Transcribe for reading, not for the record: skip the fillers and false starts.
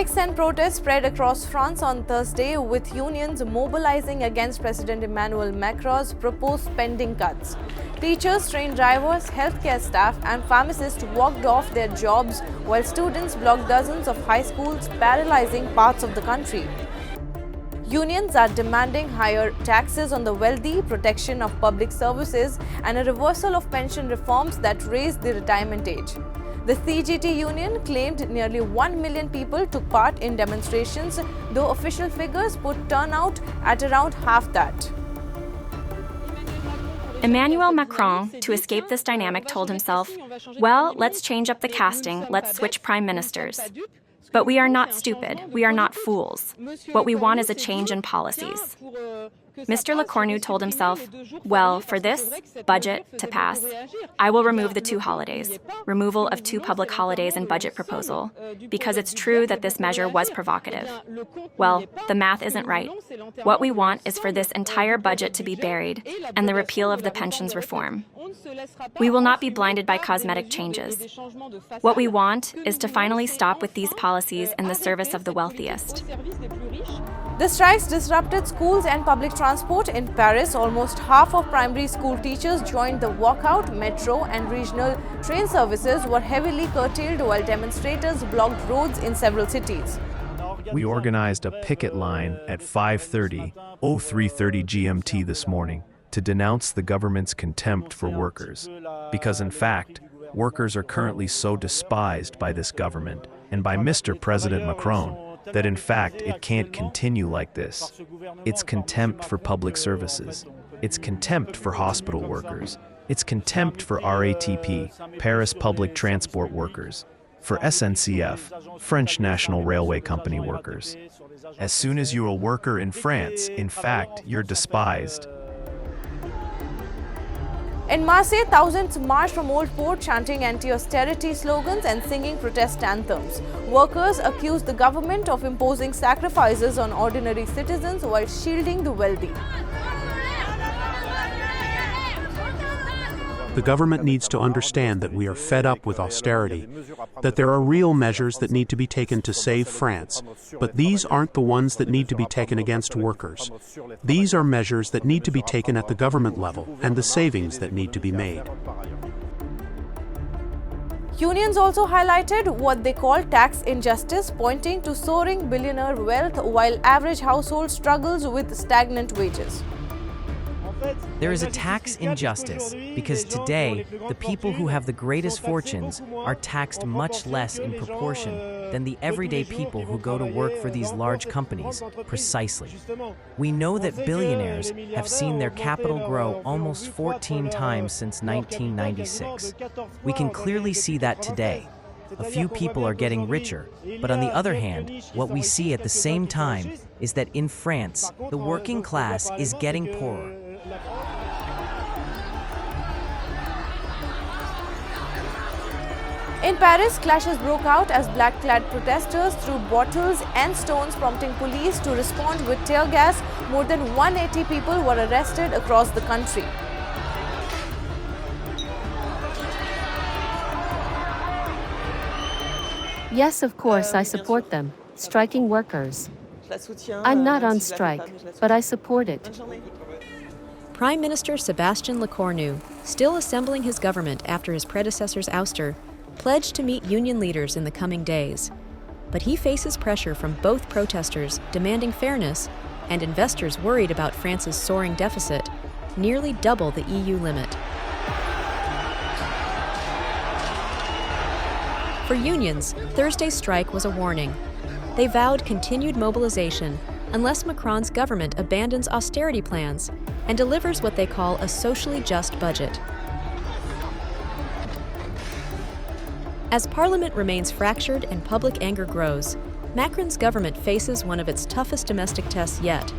Strikes and protests spread across France on Thursday, with unions mobilizing against President Emmanuel Macron's proposed spending cuts. Teachers, train drivers, healthcare staff and pharmacists walked off their jobs while students blocked dozens of high schools, paralyzing parts of the country. Unions are demanding higher taxes on the wealthy, protection of public services and a reversal of pension reforms that raise the retirement age. The CGT union claimed nearly 1 million people took part in demonstrations, though official figures put turnout at around half that. Emmanuel Macron, to escape this dynamic, told himself, "Well, let's change up the casting, let's switch prime ministers." But we are not stupid, we are not fools. What we want is a change in policies. Mr. Lecornu told himself, "Well, for this budget to pass, I will remove the 2 holidays, removal of 2 public holidays and budget proposal, because it's true that this measure was provocative." Well, the math isn't right. What we want is for this entire budget to be buried and the repeal of the pensions reform. We will not be blinded by cosmetic changes. What we want is to finally stop with these policies in the service of the wealthiest. The strikes disrupted schools and public transport in Paris. Almost half of primary school teachers joined the walkout. Metro and regional train services were heavily curtailed while demonstrators blocked roads in several cities. We organized a picket line at 3:30 GMT this morning to denounce the government's contempt for workers. Because in fact, workers are currently so despised by this government and by Mr. President Macron that in fact it can't continue like this. It's contempt for public services. It's contempt for hospital workers. It's contempt for RATP, Paris Public Transport workers, for SNCF, French National Railway Company workers. As soon as you're a worker in France, in fact, you're despised. In Marseille, thousands marched from Old Port chanting anti-austerity slogans and singing protest anthems. Workers accused the government of imposing sacrifices on ordinary citizens while shielding the wealthy. The government needs to understand that we are fed up with austerity, that there are real measures that need to be taken to save France, but these aren't the ones that need to be taken against workers. These are measures that need to be taken at the government level and the savings that need to be made. Unions also highlighted what they call tax injustice, pointing to soaring billionaire wealth while average household struggles with stagnant wages. There is a tax injustice because today, the people who have the greatest fortunes are taxed much less in proportion than the everyday people who go to work for these large companies, precisely. We know that billionaires have seen their capital grow almost 14 times since 1996. We can clearly see that today. A few people are getting richer, but on the other hand, what we see at the same time is that in France, the working class is getting poorer. In Paris, clashes broke out as black-clad protesters threw bottles and stones, prompting police to respond with tear gas. More than 180 people were arrested across the country. Yes, of course, I support them, striking workers. I'm not on strike, but I support it. Prime Minister Sébastien Lecornu, still assembling his government after his predecessor's ouster, pledged to meet union leaders in the coming days. But he faces pressure from both protesters demanding fairness and investors worried about France's soaring deficit, nearly double the EU limit. For unions, Thursday's strike was a warning. They vowed continued mobilization unless Macron's government abandons austerity plans and delivers what they call a socially just budget. As Parliament remains fractured and public anger grows, Macron's government faces one of its toughest domestic tests yet,